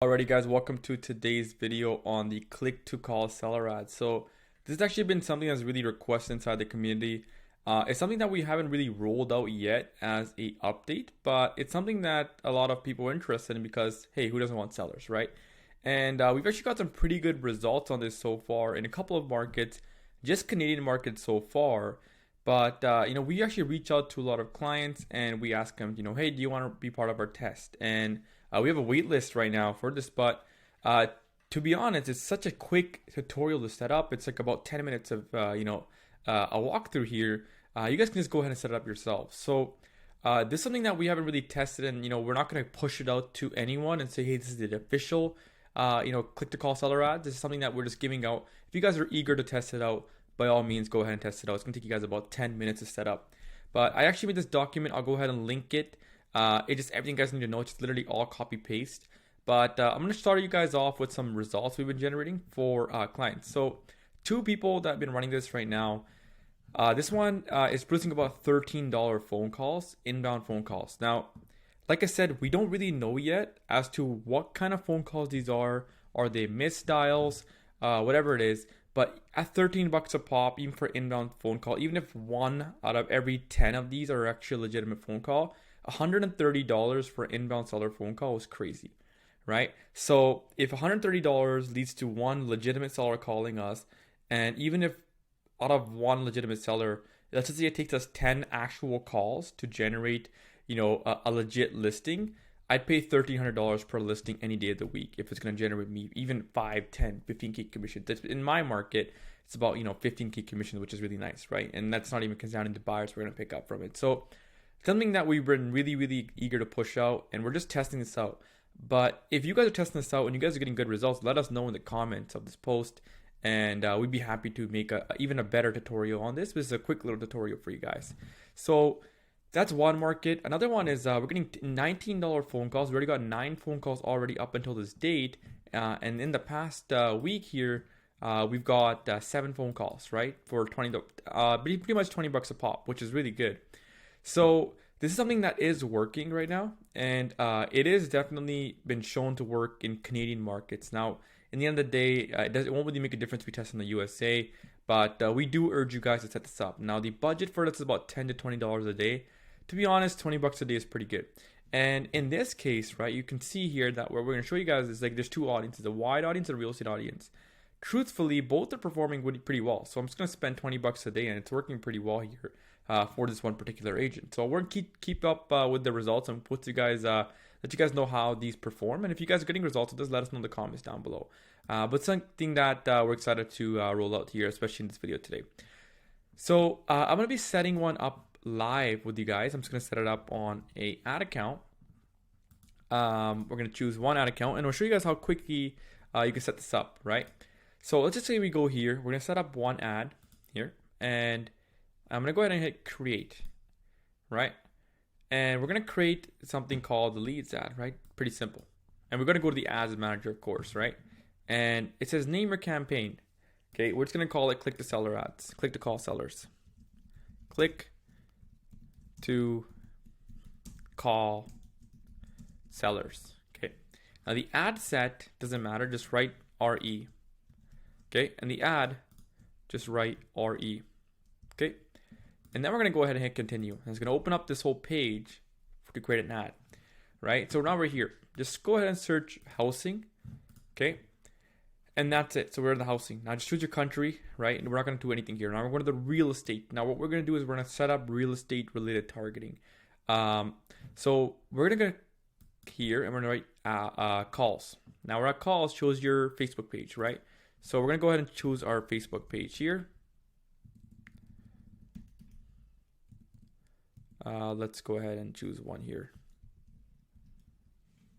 Alrighty guys, welcome to today's video on the click to call seller ads. So this has actually been something that's really requested inside the community. It's something that we haven't really rolled out yet as a update, but it's something that a lot of people are interested in because, hey, who doesn't want sellers, right? And we've actually got some pretty good results on this so far in a couple of markets, just Canadian markets so far. But we actually reach out to a lot of clients and we ask them, hey, do you want to be part of our test? And we have a wait list right now for this, but to be honest, it's such a quick tutorial to set up. It's like about 10 minutes of a walkthrough here. You guys can just go ahead and set it up yourself. So this is something that we haven't really tested, and we're not going to push it out to anyone and say, hey, this is the official click to call seller ad. This is something that we're just giving out. If you guys are eager to test it out, by all means, go ahead and test it out. It's going to take you guys about 10 minutes to set up. But I actually made this document. I'll go ahead and link it. It's just everything you guys need to know. It's just literally all copy paste. But I'm going to start you guys off with some results we've been generating for clients. So two people that have been running this right now. This one is producing about $13 phone calls, inbound phone calls. Now, like I said, we don't really know yet as to what kind of phone calls these are. Are they missed dials? Whatever it is. But at $13 a pop, even for inbound phone call, even if one out of every 10 of these are actually a legitimate phone call, $130 for inbound seller phone call is crazy, right? So if $130 leads to one legitimate seller calling us, and even if out of one legitimate seller, let's just say it takes us 10 actual calls to generate, a legit listing, I'd pay $1,300 per listing any day of the week if it's going to generate me even 5, 10, 15K commission. In my market, it's about 15K commission, which is really nice, right? And that's not even counting the buyers we're going to pick up from it. So something that we've been really, really eager to push out, and we're just testing this out. But if you guys are testing this out and you guys are getting good results, let us know in the comments of this post, and we'd be happy to make even a better tutorial on this. This is a quick little tutorial for you guys. So that's one market. Another one is we're getting $19 phone calls. We already got 9 phone calls already up until this date. And in the past week here, we've got 7 phone calls, right? For pretty much $20 a pop, which is really good. So this is something that is working right now. And it is definitely been shown to work in Canadian markets. Now, in the end of the day, it won't really make a difference if we test in the USA. But we do urge you guys to set this up. Now, the budget for this is about $10 to $20 a day. To be honest, $20 a day is pretty good. And in this case, right, you can see here that what we're going to show you guys is like there's two audiences, a wide audience and a real estate audience. Truthfully, both are performing pretty well. So I'm just going to spend $20 a day, and it's working pretty well here for this one particular agent. So we're going to keep up with the results and let you guys know how these perform. And if you guys are getting results, just let us know in the comments down below. But something that we're excited to roll out here, especially in this video today. So I'm going to be setting one up live with you guys. I'm just going to set it up on a ad account. We're going to choose one ad account, and we'll show you guys how quickly you can set this up, right? So let's just say we go here. We're going to set up one ad here, and I'm going to go ahead and hit create, right? And we're going to create something called the leads ad, right? Pretty simple. And we're going to go to the ads manager, of course, right? And it says name your campaign. Okay, we're just going to call it click to seller ads, click to call sellers. Click to call sellers. Okay, now the ad set doesn't matter, just write RE. Okay, and the ad, just write RE. Okay, and then we're going to go ahead and hit continue. And it's going to open up this whole page to create an ad, right? So now we're here. Just go ahead and search housing. Okay, and that's it. So we're in the housing. Now just choose your country, right? And we're not going to do anything here. Now we're going to the real estate. Now what we're going to do is we're going to set up real estate related targeting. So we're going to go here and we're going to write calls. Now we're at calls, shows your Facebook page, right? So we're going to go ahead and choose our Facebook page here. Let's go ahead and choose one here.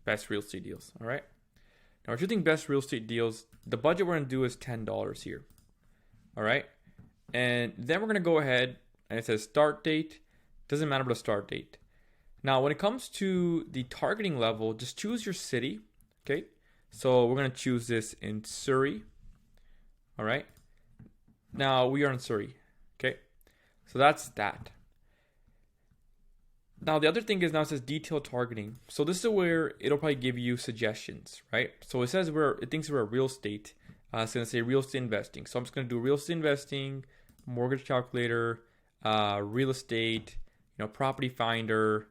Best real estate deals, all right? Now we're choosing best real estate deals. The budget we're going to do is $10 here. All right. And then we're going to go ahead and it says start date. Doesn't matter about the start date. Now, when it comes to the targeting level, just choose your city. Okay. So we're going to choose this in Surrey. All right. Now we are in Surrey. Okay. So that's that. Now the other thing is now it says detailed targeting. So this is where it'll probably give you suggestions, right? So it says it thinks we're real estate. It's gonna say real estate investing. So I'm just gonna do real estate investing, mortgage calculator, real estate, property finder,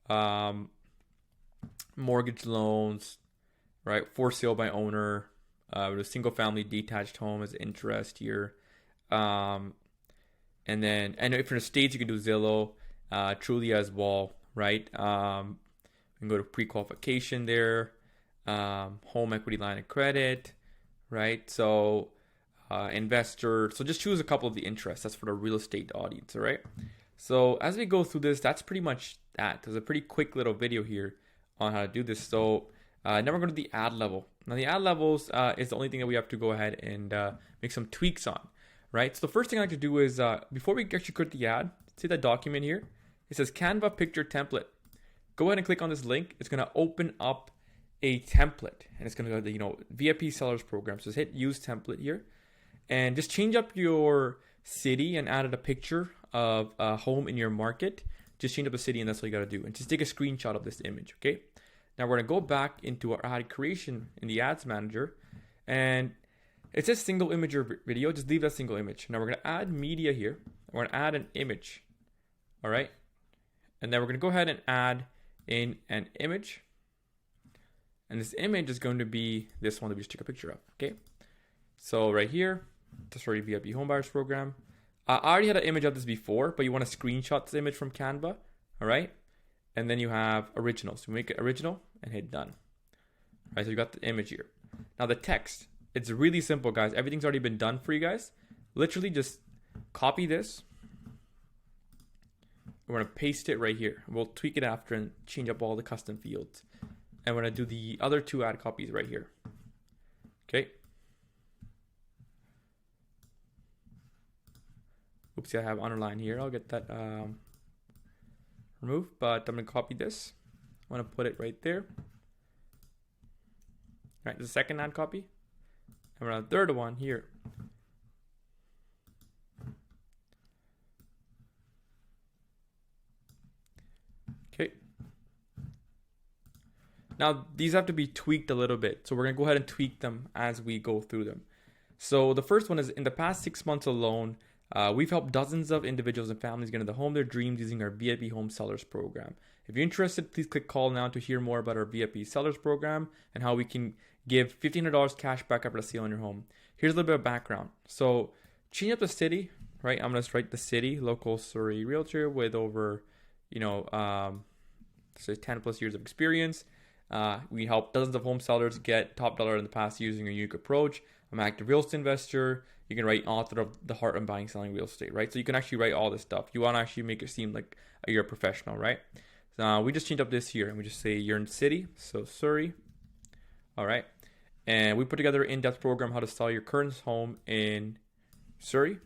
um, mortgage loans, right? For sale by owner, with a single family detached home as interest here. Um, and if you're in the States, you can do Zillow, Trulia as well, right? You can go to pre-qualification there, home equity line of credit, right? So investor. So just choose a couple of the interests. That's for the real estate audience, all right? So as we go through this, that's pretty much that. There's a pretty quick little video here on how to do this. So now we're going to the ad level. Now the ad levels is the only thing that we have to go ahead and make some tweaks on, right? So the first thing I like to do is before we actually create the ad, see that document here? It says Canva picture template. Go ahead and click on this link. It's going to open up a template, and it's going to go to the VIP sellers program. So just hit use template here, and just change up your city and add a picture of a home in your market. Just change up the city, and that's all you got to do. And just take a screenshot of this image, okay? Now we're going to go back into our ad creation in the ads manager, and it says single image or video. Just leave that single image. Now we're going to add media here. We're going to add an image, all right? And then we're going to go ahead and add in an image. And this image is going to be this one that we just took a picture of, okay? So right here, that's already VIP home buyers program. I already had an image of this before, but you want to screenshot this image from Canva, all right? And then you have original. So make it original and hit done. All right, so you got the image here. Now the text, it's really simple, guys. Everything's already been done for you guys. Literally just copy this. We're going to paste it right here. We'll tweak it after and change up all the custom fields. And we're going to do the other two ad copies right here. Okay. Oopsie, I have underline here. I'll get that removed, but I'm going to copy this. I want to put it right there. All right, the second ad copy. And we're on the third one here. Okay. Now, these have to be tweaked a little bit. So we're going to go ahead and tweak them as we go through them. So the first one is, in the past 6 months alone, we've helped dozens of individuals and families get into the home of their dreams using our VIP Home Sellers Program. If you're interested, please click call now to hear more about our VIP Sellers Program and how we can give $1,500 cash back after the sale on your home. Here's a little bit of background. So change up the city, right? I'm going to write the city, local Surrey realtor with over, say 10 plus years of experience. We help dozens of home sellers get top dollar in the past using a unique approach. I'm an active real estate investor. You can write author of The Heart of Buying and Selling Real Estate, right? So you can actually write all this stuff. You want to actually make it seem like you're a professional, right? So we just changed up this here and we just say you're in city, so Surrey, all right? And we put together an in-depth program how to sell your current home in Surrey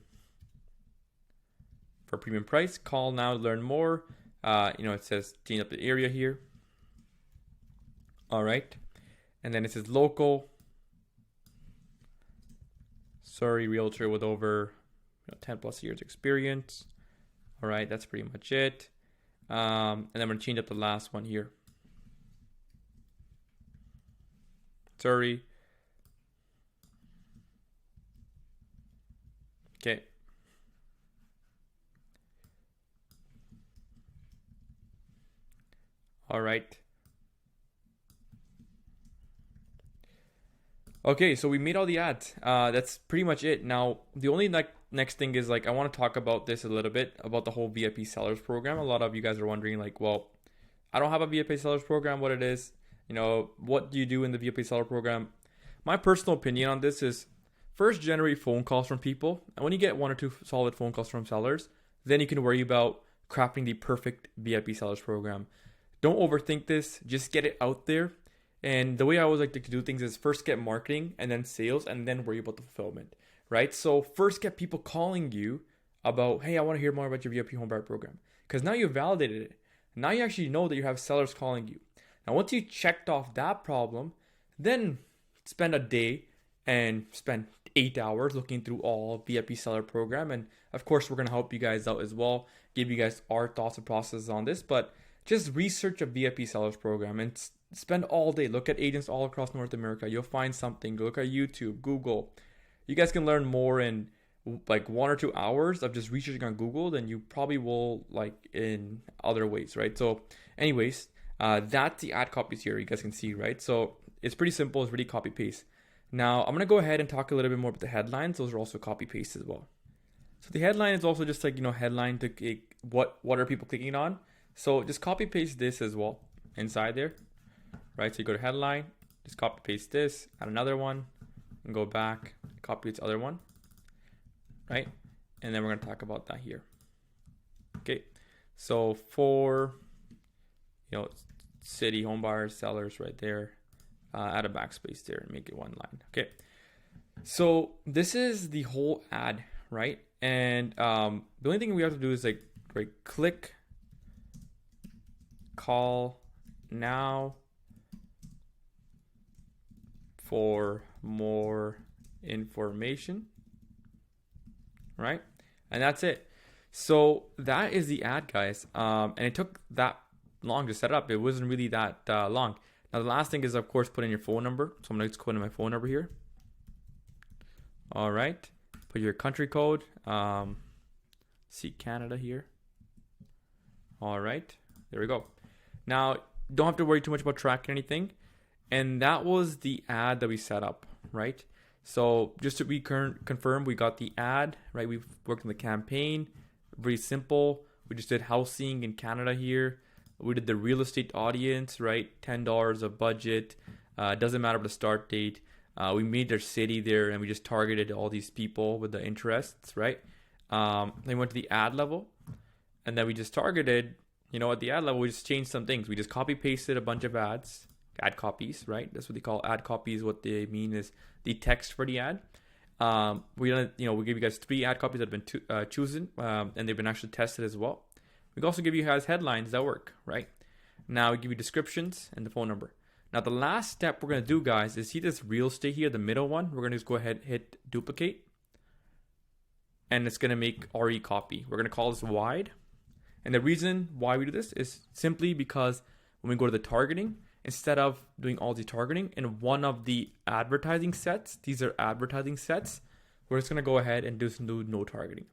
for a premium price. Call now to learn more. It says change up the area here. All right. And then it says local Surrey realtor with over 10 plus years experience. All right, that's pretty much it. And then I'm going to change up the last one here. Surrey. Okay. All right. Okay, so we made all the ads. That's pretty much it. Now, the only next thing is I want to talk about this a little bit about the whole VIP sellers program. A lot of you guys are wondering well, I don't have a VIP sellers program, what it is. What do you do in the VIP seller program? My personal opinion on this is first generate phone calls from people. And when you get one or two solid phone calls from sellers, then you can worry about crafting the perfect VIP sellers program. Don't overthink this. Just get it out there. And the way I always like to do things is first get marketing and then sales and then worry about the fulfillment, right? So first get people calling you about, hey, I want to hear more about your VIP home buyer program. Because now you've validated it. Now you actually know that you have sellers calling you. Now once you checked off that problem, then spend a day and spend 8 hours looking through all VIP seller program. And of course, we're going to help you guys out as well, give you guys our thoughts and processes on this. But just research a VIP sellers program and spend all day. Look at agents all across North America. You'll find something. Look at YouTube, Google. You guys can learn more in like 1 or 2 hours of just researching on Google than you probably will like in other ways, right? So anyways, that's the ad copies here. You guys can see, right? So it's pretty simple. It's really copy paste. Now I'm gonna go ahead and talk a little bit more about the headlines. Those are also copy paste as well. So the headline is also just like, headline to what are people clicking on. So just copy paste this as well inside there, right? So you go to headline, just copy paste this, add another one, and go back, copy its other one, right? And then we're gonna talk about that here. Okay, so for city, home buyers, sellers, right there, add a backspace there and make it one line. Okay, so this is the whole ad, right? And the only thing we have to do is click call now for more information, right? And that's it. So that is the ad, guys. And it took that long to set up. It wasn't really that long. Now the last thing is, of course, put in your phone number. So I'm gonna just go into my phone number here. All right, put your country code. See Canada here. All right, there we go. Now don't have to worry too much about tracking anything. And that was the ad that we set up, right? So just to confirm, we got the ad, right? We've worked on the campaign, very simple. We just did housing in Canada here. We did the real estate audience, right? $10 of budget. Doesn't matter the start date. We made their city there, and we just targeted all these people with the interests, right? Then we went to the ad level, and then we just targeted, at the ad level, we just changed some things. We just copy pasted a bunch of ads, ad copies, right? That's what they call ad copies. What they mean is the text for the ad. We give you guys 3 ad copies that have been chosen, and they've been actually tested as well. We can also give you guys headlines that work, right? Now we give you descriptions and the phone number. Now the last step we're gonna do, guys, is see this real estate here, the middle one. We're gonna just go ahead, hit duplicate, and it's gonna make RE copy. We're gonna call this wide. And the reason why we do this is simply because when we go to the targeting, instead of doing all the targeting in one of the advertising sets, these are advertising sets, we're just gonna go ahead and do no targeting.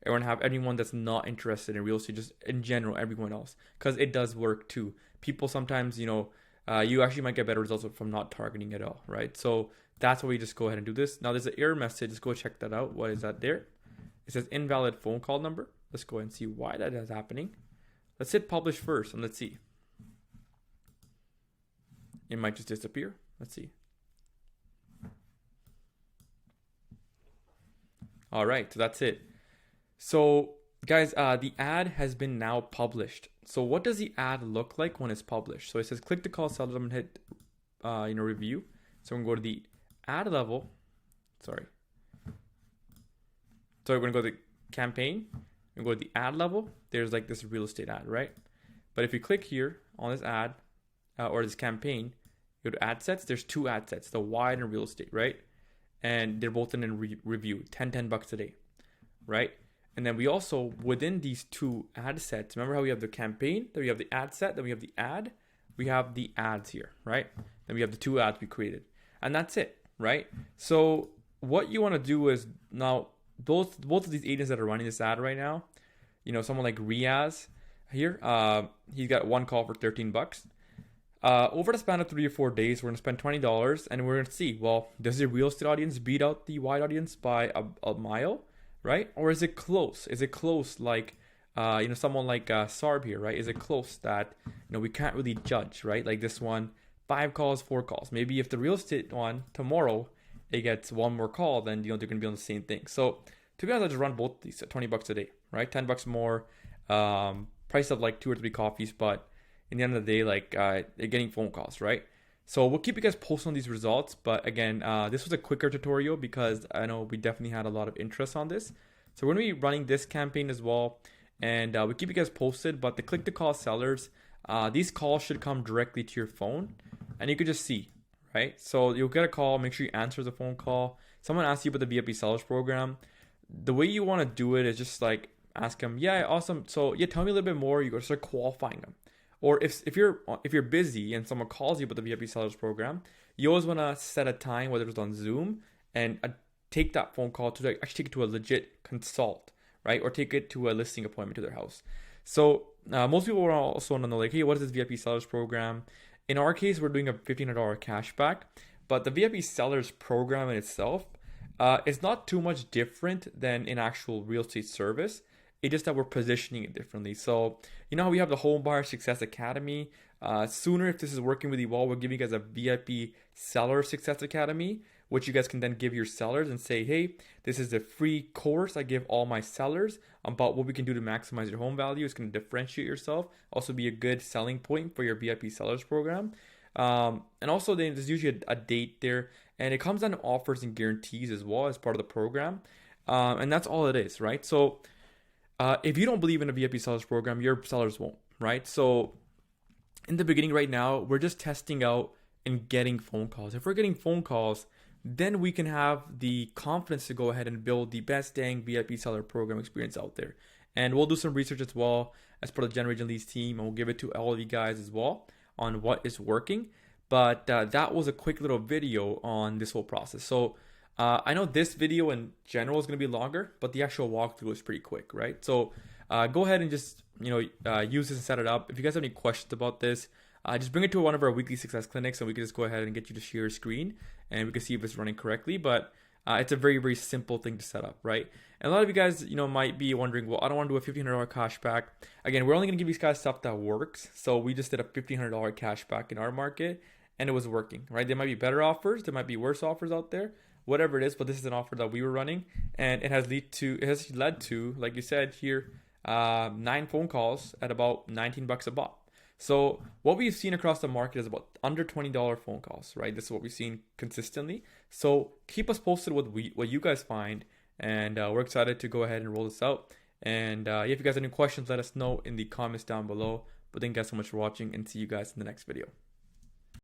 And we're gonna have anyone that's not interested in real estate, just in general, everyone else, because it does work too. People sometimes, you actually might get better results from not targeting at all, right? So that's why we just go ahead and do this. Now there's an error message. Let's go check that out. What is that there? It says invalid phone call number. Let's go ahead and see why that is happening. Let's hit publish first and let's see. It might just disappear. Let's see. All right, so that's it. So guys, the ad has been now published. So what does the ad look like when it's published? So it says click to call sellers. I'm gonna hit review. So we're gonna go to the ad level. Sorry. So we're gonna go to the campaign and go to the ad level. There's like this real estate ad, right? But if you click here on this ad or this campaign, go to ad sets. There's 2 ad sets, the wide and real estate, right? And they're both in review, $10 a day, right? And then we also, within these 2 ad sets, remember how we have the campaign, then we have the ad set, then we have the ad, we have the ads here, right? Then we have the 2 ads we created. And that's it, right? So what you want to do is now, both of these agents that are running this ad right now, someone like Riaz here, he's got 1 call for $13. Over the span of 3 or 4 days, we're going to spend $20 and we're going to see, well, does the real estate audience beat out the wide audience by a mile, right? Or is it close? Is it close like, someone like Sarb here, right? Is it close that, we can't really judge, right? Like this one, 5 calls, 4 calls. Maybe if the real estate one tomorrow, it gets 1 more call, then, they're going to be on the same thing. So to be honest, I just run both these at $20 a day, right? $10 more, price of like 2 or 3 coffees, but in the end of the day, like they're getting phone calls, right? So we'll keep you guys posted on these results. But again, this was a quicker tutorial because I know we definitely had a lot of interest on this. So we're going to be running this campaign as well. And we'll keep you guys posted. But the click to call sellers, these calls should come directly to your phone. And you could just see, right? So you'll get a call. Make sure you answer the phone call. Someone asks you about the VIP sellers program. The way you want to do it is just like ask them, yeah, awesome. So yeah, tell me a little bit more. You go start qualifying them. Or if you're busy and someone calls you about the VIP sellers program, you always want to set a time, whether it's on Zoom, and take that phone call to actually take it to a legit consult, right? Or take it to a listing appointment to their house. So most people will also want to know, like, hey, what is this VIP sellers program? In our case, we're doing a $1,500 cashback, but the VIP sellers program in itself is not too much different than an actual real estate service. It's just that we're positioning it differently. So you know how we have the Home Buyer Success Academy. Sooner, if this is working really well, we'll give you guys a VIP Seller Success Academy, which you guys can then give your sellers and say, hey, this is a free course I give all my sellers about what we can do to maximize your home value. It's going to differentiate yourself, also be a good selling point for your VIP sellers program. And also there's usually a date there, and it comes down to offers and guarantees as well as part of the program. And that's all it is, right? So if you don't believe in a VIP sellers program, your sellers won't, right? So in the beginning right now, we're just testing out and getting phone calls. If we're getting phone calls, then we can have the confidence to go ahead and build the best dang VIP seller program experience out there. And we'll do some research as well as part of the Generation Leads team, and we'll give it to all of you guys as well on what is working. But that was a quick little video on this whole process. So I know this video in general is going to be longer, but the actual walkthrough is pretty quick, right? So go ahead and just use this and set it up. If you guys have any questions about this, just bring it to one of our weekly success clinics, and we can just go ahead and get you to share your screen, and we can see if it's running correctly. But it's a very, very simple thing to set up, right? And a lot of you guys, might be wondering, well, I don't want to do a $1,500 cashback. Again, we're only going to give you guys stuff that works. So we just did a $1,500 cashback in our market, and it was working, right? There might be better offers, there might be worse offers out there, whatever it is, but this is an offer that we were running, and it has led to, like you said here, 9 phone calls at about $19 a pop. So what we've seen across the market is about under $20 phone calls, right? This is what we've seen consistently. So keep us posted with what you guys find, and we're excited to go ahead and roll this out. And if you guys have any questions, let us know in the comments down below. But thank you guys so much for watching, and see you guys in the next video.